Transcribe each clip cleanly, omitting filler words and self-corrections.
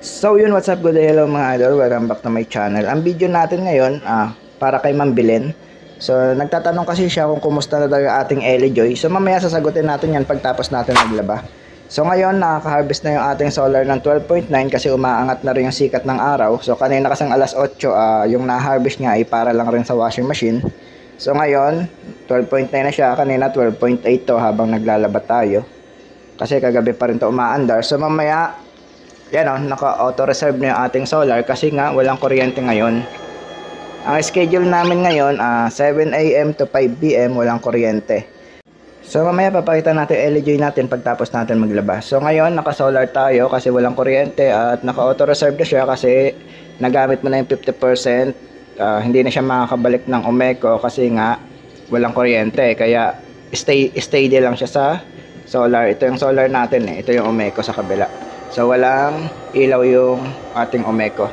So yun, what's up, good day, hello mga idol, welcome back to my channel. Ang video natin ngayon, para kay Ma'am Belen. So nagtatanong kasi siya kung kumusta na daw yung ating Ellie Joy. So mamaya sasagutin natin yan pagtapos natin maglaba. So ngayon, nakaka-harvest na yung ating solar ng 12.9 kasi umaangat na rin yung sikat ng araw. So kanina kasing alas 8, yung na-harvest niya ay para lang rin sa washing machine. So ngayon, 12.9 na siya, kanina 12.8 to habang naglalaba tayo. Kasi kagabi pa rin to umaandar. So mamaya, yan o, naka-auto reserve na yung ating solar kasi nga walang kuryente ngayon. Ang schedule namin ngayon, 7 AM to 5 PM walang kuryente. So mamaya papakita natin LG natin pagtapos natin maglaba. So ngayon naka-solar tayo kasi walang kuryente at naka-auto reserve na siya kasi nagamit mo na yung 50%. Hindi na siya makakabalik ng Umeco kasi nga walang kuryente. Kaya steady lang siya sa solar. Ito yung solar natin eh. Ito yung Umeco sa kabila. So walang ilaw yung ating Umeco.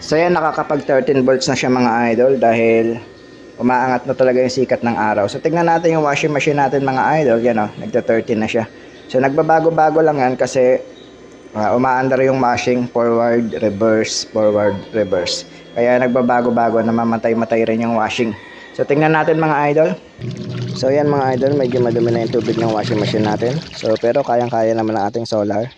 So yan, nakakapag 13 volts na siya mga idol dahil umaangat na talaga yung sikat ng araw. So tingnan natin yung washing machine natin mga idol. Yan o, nagta 13 na siya. So nagbabago-bago lang yan kasi umaandar yung washing, forward, reverse, forward, reverse. Kaya nagbabago-bago, namamatay-matay rin yung washing. So tingnan natin mga idol. So yan mga idol, medyo madumi na yung tubig ng washing machine natin. So pero kayang-kaya naman ang ating solar.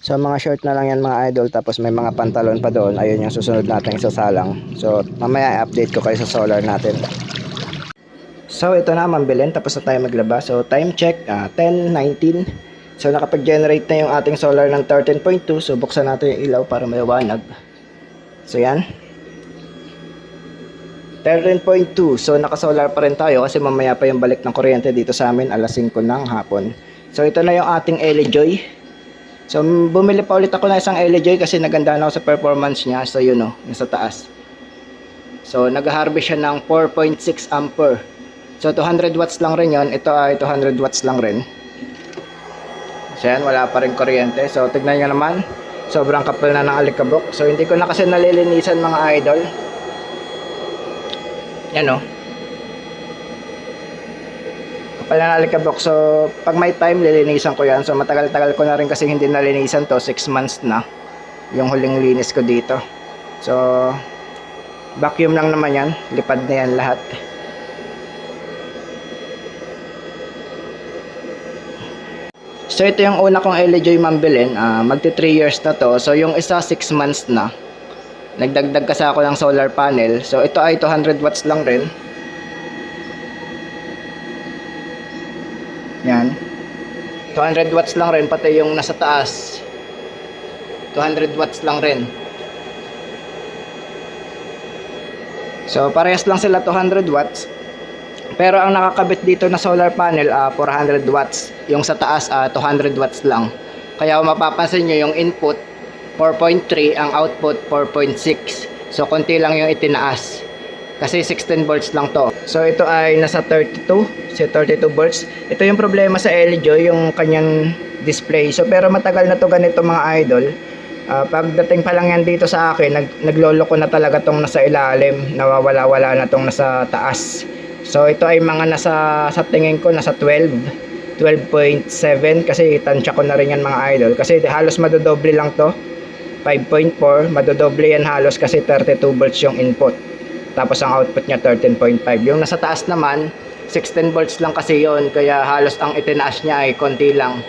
So mga short na lang yan mga idol, tapos may mga pantalon pa doon. Ayun yung susunod natin isasalang. So mamaya i-update ko kayo sa solar natin. So ito na, Ma'am Belen, tapos na tayo maglaba. So time check, 10:19. So nakapag-generate na yung ating solar ng 13.2. So buksan natin yung ilaw para maliwanag. So yan, 13.2. So naka-solar pa rin tayo kasi mamaya pa yung balik ng kuryente dito sa amin alas 5 ng hapon. So ito na yung ating Ellie Joy. So bumili pa ulit ako ng isang Ellie Joy kasi naganda na ako sa performance niya. So yun o, nasa taas. So nag-harvest siya ng 4.6 ampere. So 200 watts lang rin yon. Ito ay 200 watts lang rin. So yan, wala pa rin kuryente. So tignan nyo naman, sobrang kapal na ng alikabok. So hindi ko na kasi nalilinisan mga idol. Yan o, kapal na ng alikabok. So pag may time lilinisan ko yan. So matagal-tagal ko na rin kasi hindi nalinisan to. 6 months na yung huling linis ko dito. So vacuum lang naman yan, lipad na yan lahat. So ito yung una kong Ellie Joy Ma'am Belen, magti 3 years na to. So yung isa 6 months na. Nagdagdag kasi ako ng solar panel. So ito ay 200 watts lang rin. Yan, 200 watts lang rin, pati yung nasa taas 200 watts lang rin. So parehas lang sila 200 watts. Pero ang nakakabit dito na solar panel 400 watts. Yung sa taas 200 watts lang. Kaya kung mapapansin nyo, yung input 4.3, ang output 4.6. So konti lang yung itinaas kasi 16 volts lang to. So ito ay nasa 32 volts. Ito yung problema sa Ellie Joy, yung kanyang display. So pero matagal na to ganito mga idol. Pagdating pa lang yan dito sa akin, naglolo ko na talaga tong nasa ilalim. Nawawala-wala na tong nasa taas. So ito ay mga sa tingin ko nasa 12.7 kasi tansya ko na rin yan mga idol. Kasi halos madodoble lang to. 5.4, madodoble yan halos kasi 32 volts yung input. Tapos ang output niya 13.5. Yung nasa taas naman 16 volts lang kasi yon, kaya halos ang itinaas niya ay konti lang.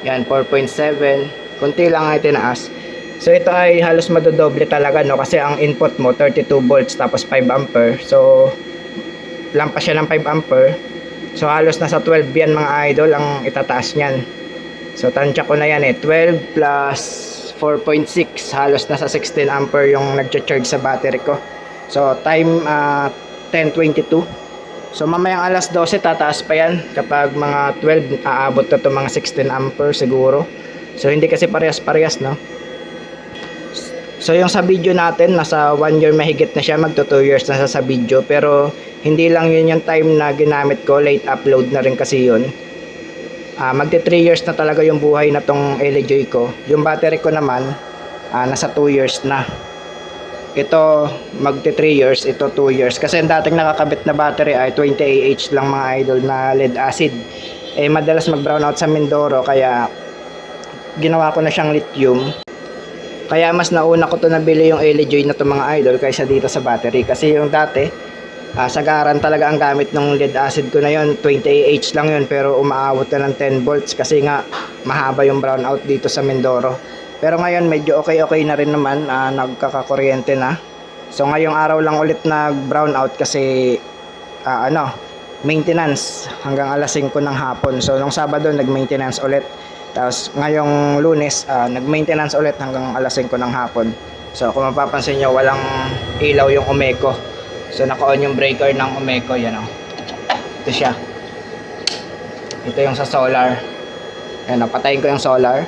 Yan, 4.7, konti lang ang itinaas. So ito ay halos madodoble talaga no, kasi ang input mo 32 volts tapos 5 ampere. So lampas siya ng 5 ampere. So halos nasa 12 yan mga idol ang itataas niyan. So tansya ko na yan 12 plus 4.6, halos nasa 16 ampere yung nagcha-charge sa battery ko. So time 10:22. So mamayang alas 12 tataas pa yan. Kapag mga 12 aabot na to mga 16 ampere siguro. So hindi kasi parehas-parehas no. So yung sa video natin nasa 1 year mahigit na siya, magto 2 years na sa video. Pero hindi lang yun yung time na ginamit ko, late upload na rin kasi yun. Magti 3 years na talaga yung buhay na tong Ellie Joy ko. Yung battery ko naman nasa 2 years na. Ito magti 3 years, ito 2 years. Kasi ang dating nakakabit na battery ay 20 Ah lang mga idol na lead acid. Madalas mag brown out sa Mindoro kaya ginawa ko na siyang lithium. Kaya mas nauna ko to nabili yung LJ na to mga idol kaysa dito sa battery. Kasi yung dati, sagaran talaga ang gamit ng lead acid ko na yon, 20 Ah lang yun, pero umaabot na ng 10 volts kasi nga mahaba yung brownout dito sa Mindoro. Pero ngayon medyo okay na rin naman, nagkakakuryente na. So ngayong araw lang ulit nag brownout kasi maintenance hanggang alas 5 ng hapon. So nung Sabado nag maintenance ulit. Tapos ngayong Lunes, nag-maintenance ulit hanggang alas 5 ng hapon. So kung mapapansin nyo, walang ilaw yung Umeco. So naka-on yung breaker ng Umeco, yan o. Ito siya. Ito yung sa solar. Yan o, patayin ko yung solar.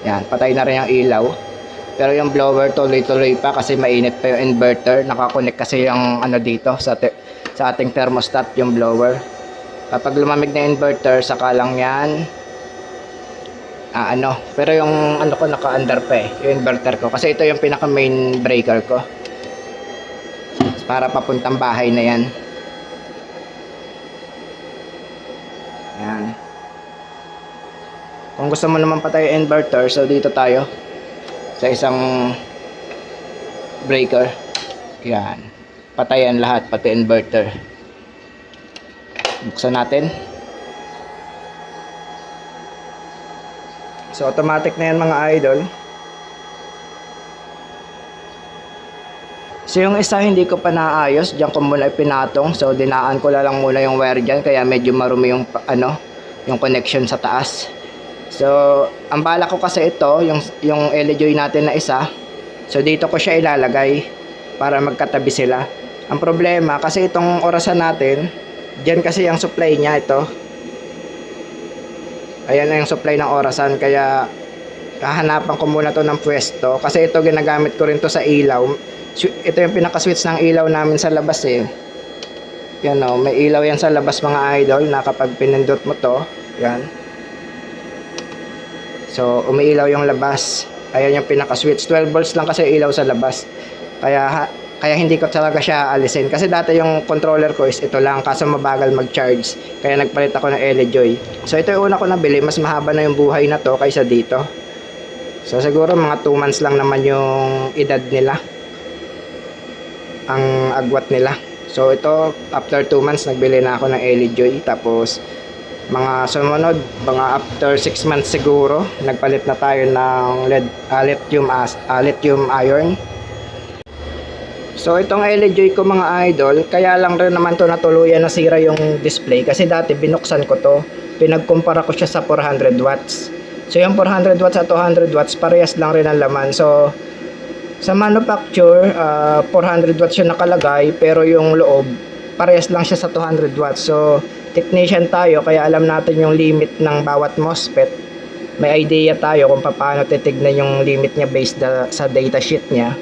Yan, patay na rin yung ilaw. Pero yung blower tuloy-tuloy pa kasi mainit pa yung inverter. Nakakonect kasi yung dito sa ating thermostat, yung blower. Kapag lumamig na inverter, saka lang yan pero yung ko naka-under pa yung inverter ko kasi ito yung pinaka main breaker ko para papuntang bahay na yan. Yan. Kung gusto mo naman patay yung inverter, so dito tayo sa isang breaker. Yan. Patayan lahat, pati inverter. Buksan natin. So automatic na yan mga idol. So yung isa hindi ko pa naayos, diyan ko muna ipinatong. So dinaan ko lang muna yung wire diyan kaya medyo marumi yung yung connection sa taas. So ang bala ko kasi ito, yung LJ natin na isa. So dito ko siya ilalagay para magkatabi sila. Ang problema kasi itong orasan natin, diyan kasi yung supply niya ito. Ayan na yung supply ng orasan, kaya hahanapan ko muna to ng pwesto kasi ito ginagamit ko rin to sa ilaw. Ito yung pinaka switch ng ilaw namin sa labas yan o, may ilaw yan sa labas mga idol na kapag pinindot mo to, yan, so umiilaw yung labas. Ayan yung pinaka switch, 12 volts lang kasi ilaw sa labas, kaya hindi ko talaga siya alisin kasi dati yung controller ko is ito lang kaso mabagal mag-charge, kaya nagpalit ako ng LJ. So ito yung una ko nabili, mas mahaba na yung buhay na to kaysa dito. So siguro mga 2 months lang naman yung edad nila, ang agwat nila. So ito after 2 months nagbili na ako ng LJ, tapos mga sumunod, mga after 6 months siguro nagpalit na tayo ng lithium iron. So itong LJ ko mga idol, kaya lang rin naman to natuluyan nasira yung display kasi dati binuksan ko to, pinagkumpara ko siya sa 400 watts. So yung 400 watts at 200 watts parehas lang rin ang laman. So sa manufacture, 400 watts yung nakalagay pero yung loob parehas lang siya sa 200 watts. So technician tayo kaya alam natin yung limit ng bawat MOSFET. May idea tayo kung paano titignan yung limit niya based sa data sheet niya.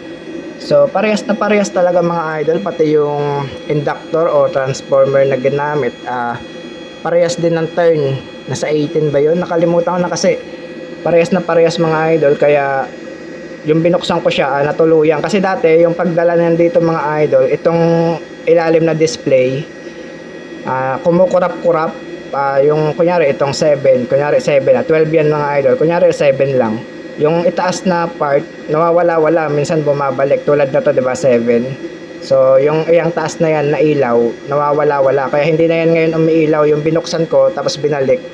So parehas na parehas talaga mga idol, pati yung inductor o transformer na ginamit, parehas din ng turn. Nasa 18 ba yun? Nakalimutan ko na kasi parehas na parehas mga idol, kaya yung binuksan ko siya natuluyan. Kasi dati yung pagdala nandito mga idol, itong ilalim na display, kumukurap-kurap, yung kunyari itong 7, kunyari 7 12 yan mga idol, kunyari 7 lang. Yung itaas na part, nawawala-wala, minsan bumabalik. Tulad na to, 'di ba, 7. So, yung taas na yan na ilaw, nawawala-wala. Kaya hindi na yan ngayon umiilaw. Yung binuksan ko, tapos binalik,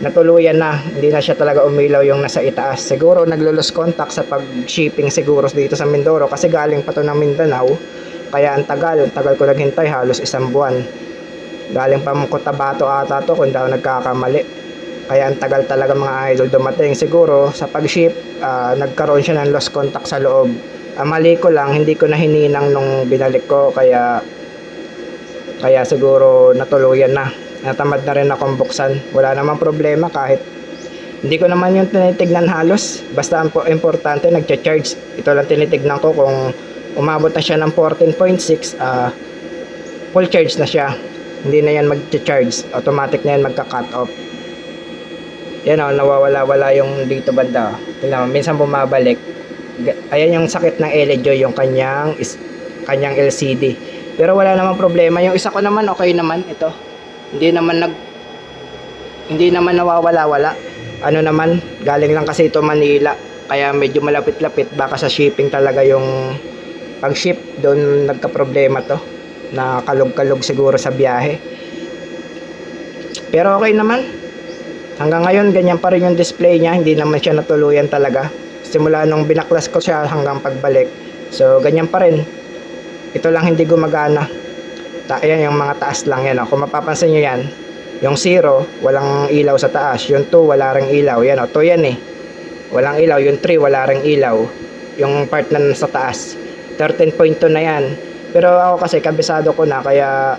natuluyan na. Hindi na siya talaga umilaw yung nasa itaas. Siguro, naglo-lose contact sa pag-shipping siguro dito sa Mindoro. Kasi galing pa to ng Mindanao. Kaya ang tagal ko naghintay, halos 1 buwan. Galing pa mong Cotabato ata to, kung daw nagkakamali. Kaya ang tagal talaga mga idol dumating. Siguro sa pag-ship, nagkaroon siya ng lost contact sa loob. Mali ko lang, hindi ko na hininang nung binalik ko, kaya siguro natuluyan na. Natamad na rin akong buksan. Wala namang problema kahit hindi ko naman yung tinitignan halos. Basta ang importante nagcha-charge. Ito lang tinitignan ko kung umabot na siya ng 14.6, full charge na siya. Hindi na yan magcha-charge. Automatic na yan magka-cut off. Yan o, nawawala-wala yung dito banda. Tingnan mo, minsan bumabalik. Ayan yung sakit ng LJ, yung kanyang LCD. Pero wala namang problema. Yung isa ko naman, okay naman. Ito. Hindi naman nawawala-wala. Ano naman, Galing lang kasi ito Manila, kaya medyo malapit-lapit. Baka sa shipping talaga yung pag-ship, doon nagka-problema to. Nakalog-kalog siguro sa biyahe. Pero okay naman. Hanggang ngayon, ganyan pa rin yung display niya. Hindi naman siya natuluyan talaga. Simula nung binaklas ko siya hanggang pagbalik. So, ganyan pa rin. Ito lang hindi gumagana. Ayan yung mga taas lang yan. Kung mapapansin nyo yan, yung 0, walang ilaw sa taas. Yung 2, wala ring ilaw. Yan 2 yan eh. Walang ilaw. Yung 3, wala ring ilaw. Yung part na nasa taas. 13.2 na yan. Pero ako kasi kabisado ko na, kaya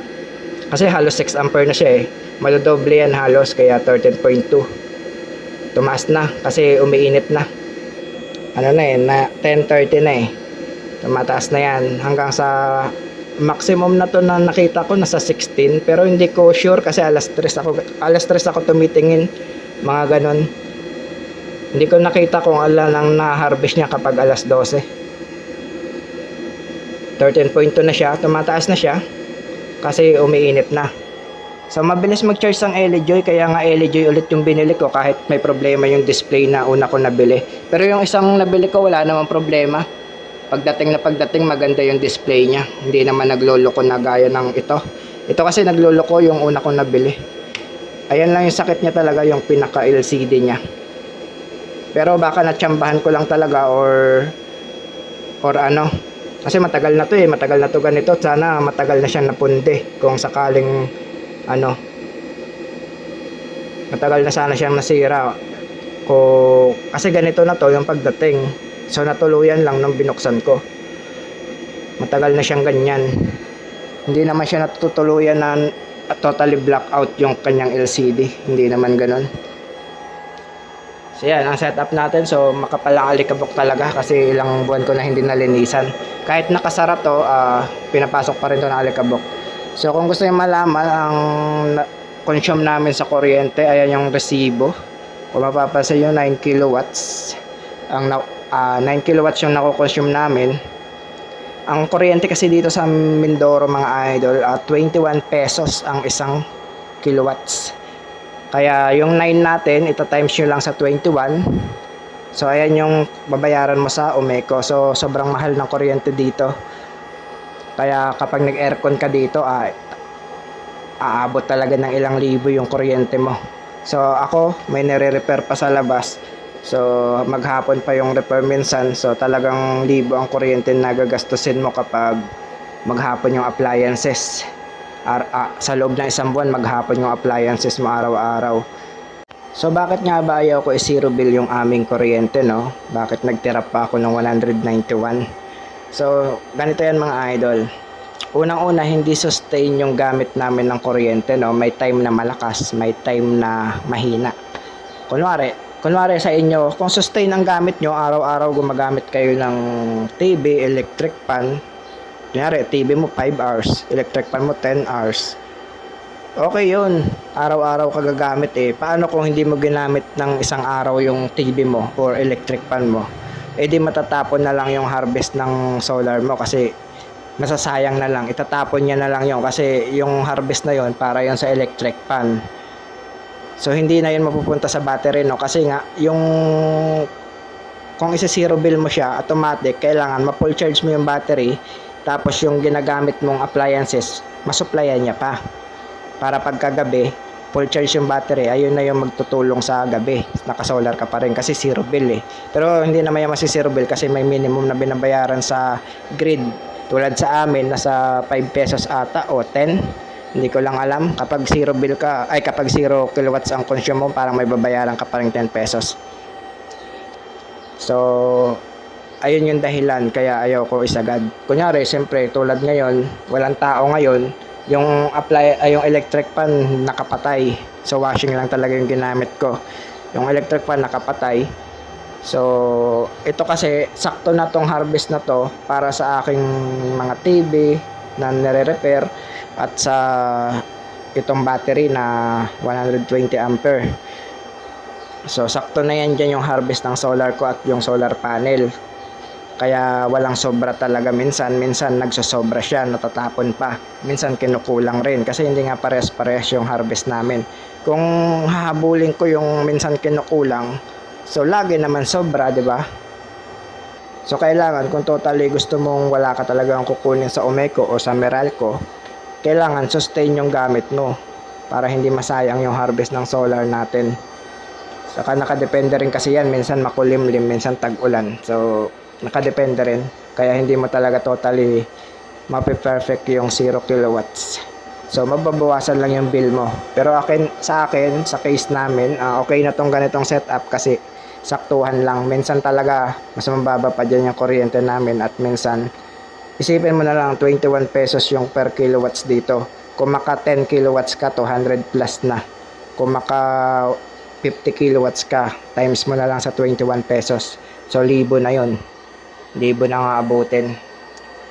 kasi halos 6 ampere na siya eh. Madodoble yan halos, kaya 13.2. Tumaas na kasi umiinit na. Ano na eh, na 10:30 na eh. Tumataas na yan hanggang sa maximum na to na nakita ko nasa 16, pero hindi ko sure kasi alas 3 ako tumitingin, mga ganon. Hindi ko nakita kung ala nang na-harvest niya kapag alas 12. 13.2 na siya, tumataas na siya kasi umiinit na. So mabilis mag-charge ang LG, kaya nga LG ulit yung binili ko kahit may problema yung display na una ko nabili. Pero yung isang nabili ko wala namang problema. Pagdating maganda yung display niya. Hindi naman nagloloko na gaya ng ito. Ito kasi nagloloko yung una ko nabili. Ayan lang yung sakit niya talaga, yung pinaka LCD niya. Pero baka natsambahan ko lang talaga or ano. Kasi matagal na to eh, matagal na to ganito. Sana matagal na siyang napundi kung sakaling matagal na sana siyang nasira. Kasi ganito na to yung pagdating. So natuluyan lang nung binuksan ko. Matagal na siyang ganyan. Hindi naman siya natutuluyan na totally blackout yung kanyang LCD. Hindi naman ganon. So yan ang setup natin. So makapal ang alikabok talaga kasi ilang buwan ko na hindi nalinisan. Kahit nakasara to, pinapasok pa rin to ng alikabok. So kung gusto niyo malaman ang consume namin sa kuryente, ayan yung resibo. Kung mapapansin yung 9 kilowatts. Ang 9 kilowatts yung nako-consume namin. Ang kuryente kasi dito sa Mindoro mga idol, 21 pesos ang isang kilowatts. Kaya yung 9 natin, ito times nyo lang sa 21. So ayan yung babayaran mo sa Umeco. So sobrang mahal ng kuryente dito. Kaya kapag nag-aircon ka dito, aabot talaga ng ilang libo yung kuryente mo. So ako, may nire-repair pa sa labas. So maghapon pa yung repair minsan. So talagang libo ang kuryente na gagastusin mo kapag maghapon yung appliances. Sa loob ng isang buwan, maghapon yung appliances mo araw-araw. So bakit nga ba ayaw ko i-zero bill yung aming kuryente, no? Bakit nagtira pa ako ng 191? So ganito yan mga idol. Unang-una, hindi sustain yung gamit namin ng kuryente, no? May time na malakas, may time na mahina. Kunwari sa inyo, kung sustain ang gamit nyo, araw-araw gumagamit kayo ng TV, electric fan. Kunyari, TV mo 5 hours, electric fan mo 10 hours. Okay yun, araw-araw ka gagamit eh. Paano kung hindi mo ginamit ng isang araw yung TV mo or electric fan mo? Eh di matatapon na lang yung harvest ng solar mo kasi masasayang na lang. Itatapon niya na lang yun kasi yung harvest na yun para yun sa electric fan. So hindi na yun mapupunta sa battery, no? Kasi nga yung kung isa-zero bill mo siya, automatic kailangan ma-full charge mo yung battery, tapos yung ginagamit mong appliances masupplyan niya pa para pagkagabi full charge yung battery. Ayun na yung magtutulong sa gabi, naka-solar ka pa rin kasi zero bill eh. Pero hindi naman yung masi-zero bill kasi may minimum na binabayaran sa grid. Tulad sa amin, nasa 5 pesos ata o 10. Hindi ko lang alam. Kapag zero bill ka, kapag 0 kilowatts ang consume mo, parang may babayaran ka pa rin 10 pesos. So, ayun yung dahilan kaya ayaw ko isagad. Kunyari, siyempre, tulad ngayon, walang tao ngayon, yung electric fan nakapatay. So, washing lang talaga yung ginamit ko. Yung electric fan nakapatay. So, ito kasi, sakto na tong harvest na to para sa aking mga TV na nire-repair at sa itong battery na 120 ampere. So, sakto na yan dyan yung harvest ng solar ko at yung solar panel. Kaya walang sobra talaga minsan nagsosobra siya, natatapon pa. Minsan kinukulang rin kasi hindi nga pares-pares yung harvest namin. Kung hahabulin ko yung minsan kinukulang, So lagi naman sobra, 'di ba? So kailangan kung totally gusto mong wala ka talagang kukunin sa Omeco o sa Meralco, kailangan sustain yung gamit mo para hindi masayang yung harvest ng solar natin. Saka nakadepende rin kasi yan, minsan makulimlim, minsan tag-ulan. So nakadepende rin, kaya hindi mo talaga totally mape-perfect yung 0 kilowatts. So mababawasan lang yung bill mo. Pero sa case namin, okay na tong ganitong setup kasi saktuhan lang. Minsan talaga mas mababa pa dyan yung kuryente namin, at minsan isipin mo na lang 21 pesos yung per kilowatts dito. Kung maka 10 kilowatts ka, 200 plus na. Kung maka 50 kilowatts ka, times mo na lang sa 21 pesos. So libo na yun. Libo na nga abutin.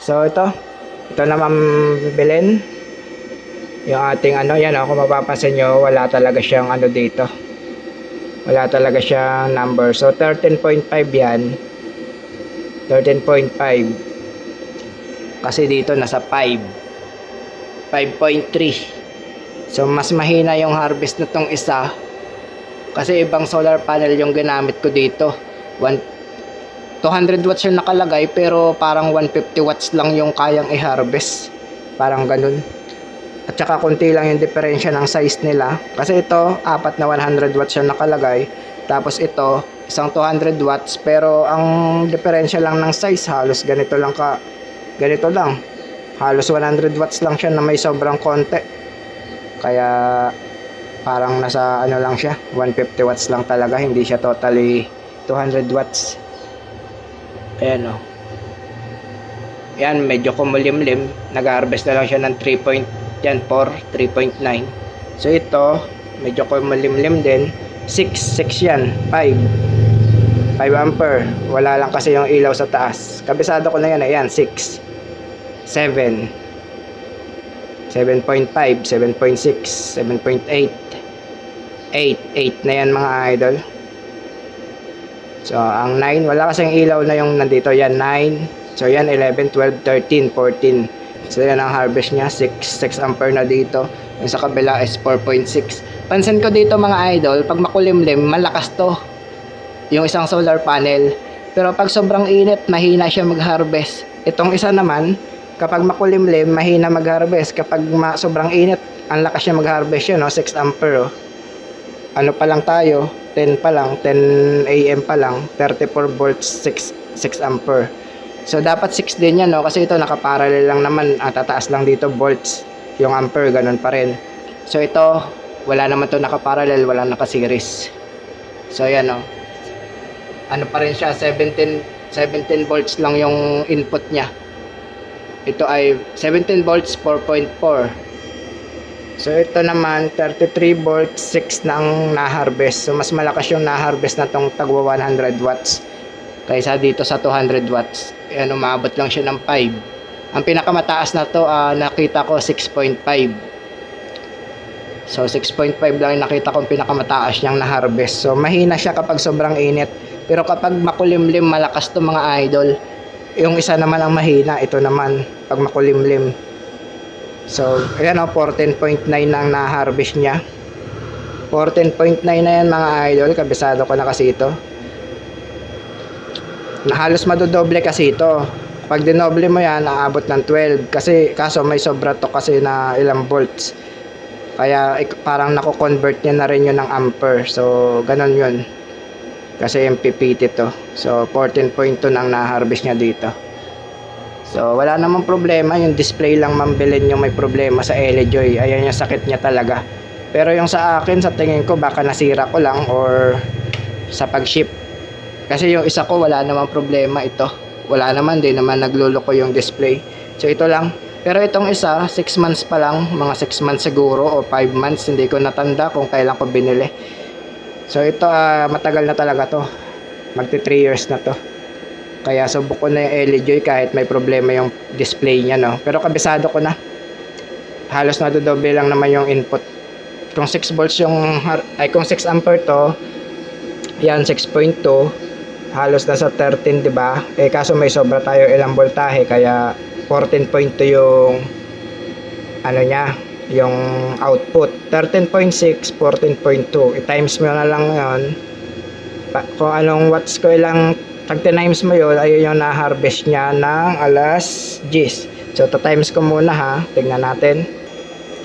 So ito naman bilhin. Yung ating yan, kung mapapansin nyo, wala talaga siyang dito. Wala talaga siyang number. So 13.5 yan. 13.5. Kasi dito nasa 5. 5.3. So mas mahina yung harvest na tong isa. Kasi ibang solar panel yung ginamit ko dito. 200 watts yung nakalagay, pero parang 150 watts lang yung kayang i-harvest. Parang ganun. At saka konti lang yung diferensya ng size nila. Kasi ito, 4 na 100 watts yung nakalagay. Tapos ito, isang 200 watts. Pero ang diferensya lang ng size, halos ganito lang. Halos 100 watts lang siya na may sobrang konti. Kaya parang nasa lang siya, 150 watts lang talaga. Hindi siya totally 200 watts. Ayan o. Yan, medyo kumulimlim. Nag-harvest na lang siya ng 3.9. So ito, medyo kumulimlim din. 6 yan, 5 ampere. Wala lang kasi yung ilaw sa taas. Kabisado ko na yan, ayan, 6 7 7.5 7.6 7.8 8 na yan mga idol. So ang 9, wala kasing ilaw na yung nandito. Yan 9. So yan 11, 12, 13, 14. So yan ang harvest niya, 6 ampere na dito. Yung sa kabila is 4.6. Pansin ko dito mga idol, pag makulimlim, malakas to yung isang solar panel. Pero pag sobrang init, mahina siya mag-harvest. Itong isa naman, kapag makulimlim, mahina mag-harvest. Kapag sobrang init, ang lakas niya mag-harvest yun, 6 ampere. Ano pa lang tayo, 10 pa lang, 10 AM pa lang, 34 volts, 6 ampere. So dapat 6 din yan, kasi ito nakaparallel lang naman, tataas lang dito volts, yung ampere ganun pa rin. So ito, wala naman to nakaparallel, wala naka-series. So yan ano pa rin siya, 17 volts lang yung input niya. Ito ay 17 volts, 4.4. So ito naman 33 volts, 6 na ang na-harvest. So mas malakas yung na-harvest na tong tagwa 100 watts kaysa dito sa 200 watts. Ayan, umabot lang siya ng 5. Ang pinakamataas na to, nakita ko 6.5. So 6.5 lang yung nakita kong pinakamataas niyang na-harvest. So mahina siya kapag sobrang init. Pero kapag makulimlim, malakas to mga idol. Yung isa naman ang mahina, ito naman pag makulimlim. So ayan 14.9 ang na-harvest niya. 14.9 na yan mga idol. Kabisado ko na kasi ito. Halos madodoble kasi ito. Pag dinoble mo yan, aabot ng 12. Kaso may sobra to kasi na ilang volts. Kaya parang nako-convert niya na rin yun ng ampere. So ganun yun. Kasi MPPT to. So 14.2 ang na-harvest niya dito. So wala namang problema. Yung display lang mambilin yung may problema sa LJoy. Ayan yung sakit niya talaga. Pero yung sa akin, sa tingin ko, baka nasira ko lang or sa pag-ship. Kasi yung isa ko wala namang problema ito. Wala naman, din naman nagluloko yung display. So ito lang. Pero itong isa, 6 months pa lang. Mga 6 months siguro o 5 months. Hindi ko natanda kung kailan ko binili. So ito, matagal na talaga to. Magti 3 years na to. Kaya subok ko na yung LJoy kahit may problema yung display niya, Pero kabisado ko na. Halos nadodoble lang naman yung input. Kung 6 volts kung 6 ampere to, yan 6.2, halos nasa 13, 'di ba? Kaso may sobra tayo ilang voltahe, kaya 14.2 yung niya, yung output. 13.6, 14.2. I-times mo na lang 'yon. kung anong watts ko ilang tag times mo yun, ayun yung na-harvest niya ng alas 10. So times ko muna ha, tingnan natin.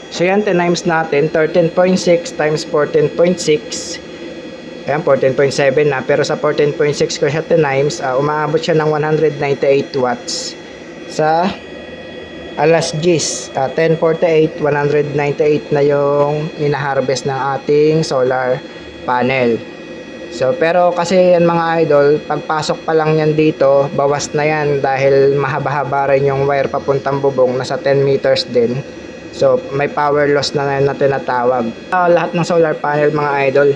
So yan, times natin 13.6 times 14.6. Ayan, 14.7 na. Pero sa 14.6 ko siya times, umaabot siya ng 198 watts sa alas 10. 10:48, 198 na yung ina-harvest ng ating solar panel. So, pero kasi yan mga idol, pagpasok pa lang yan dito, bawas na yan dahil mahaba-haba rin yung wire papuntang bubong, nasa 10 meters din. So, may power loss na tinatawag. Lahat ng solar panel mga idol,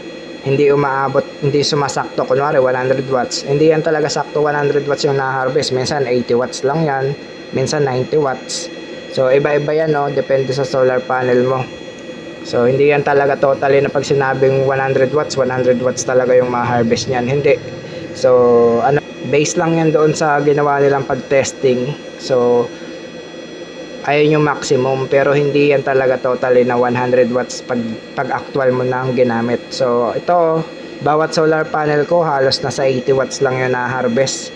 hindi umaabot, hindi sumasakto. Kunwari 100 watts, hindi yan talaga sakto 100 watts yung na-harvest. Minsan 80 watts lang yan, minsan 90 watts. So, iba-iba yan, no? Depende sa solar panel mo. So, hindi yan talaga totally na pag sinabing 100 watts talaga yung ma-harvest niyan. Hindi. So, base lang yan doon sa ginawa nilang pag-testing. So, ayun yung maximum, pero hindi yan talaga totally na 100 watts pag actual mo na ang ginamit. So, ito, bawat solar panel ko halos nasa 80 watts lang yung na-harvest.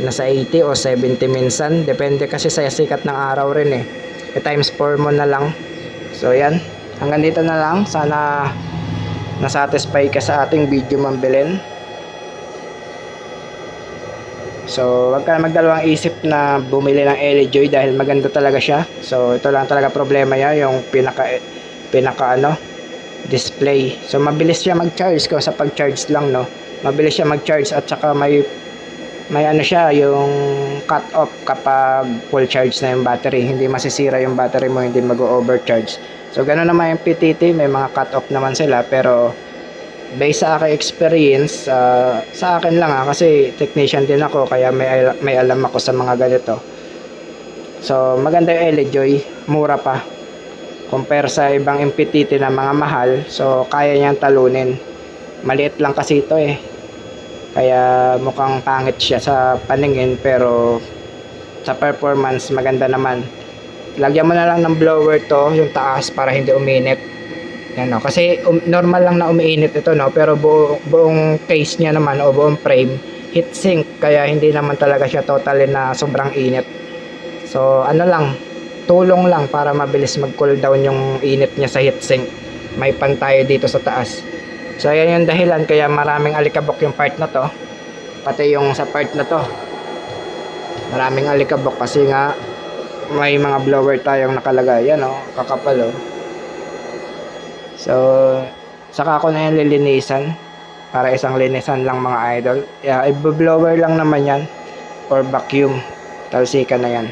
Nasa 80 o 70 minsan. Depende kasi sa sikat ng araw rin eh. Times 4 mo na lang. So, yan. Hanggang dito na lang. Sana nasatisfy ka sa ating video, Ma'am Belen. So, wag ka na magdalawang isip na bumili ng LG Joy dahil maganda talaga siya. So, ito lang talaga problema niya, yung pinaka display. So, mabilis siya mag-charge ko sa pag-charge lang, no. Mabilis siya mag-charge at saka may siya, yung cut off kapag full charge na yung battery. Hindi masisira yung battery mo, hindi mag-overcharge. So, ganoon naman yung PTT, may mga cut off naman sila, pero based sa aking experience, sa akin lang kasi technician din ako, kaya may alam ako sa mga ganito. So, maganda yung LG Joy, mura pa. Compare sa ibang MPTT na mga mahal, so kaya niyang talunin. Maliit lang kasi ito eh. Kaya mukhang pangit siya sa paningin, pero sa performance maganda naman. Lagyan mo na lang ng blower to, yung taas, para hindi uminit. Yan, no? Kasi normal lang na umiinit ito, no? Pero buong case niya naman o buong frame heatsink, kaya hindi naman talaga siya totally na sobrang init. So ano lang, tulong lang para mabilis mag cool down yung init niya sa heatsink. May pantay dito sa taas. So ayan yung dahilan kaya maraming alikabok yung part na to, pati yung sa part na to maraming alikabok kasi nga may mga blower tayong nakalagay. Yan o, kakapal o. So, saka ako na yung lilinisan. Para isang linisan lang mga idol. Yeah, i-blower lang naman yan. Or vacuum. Talsika na yan.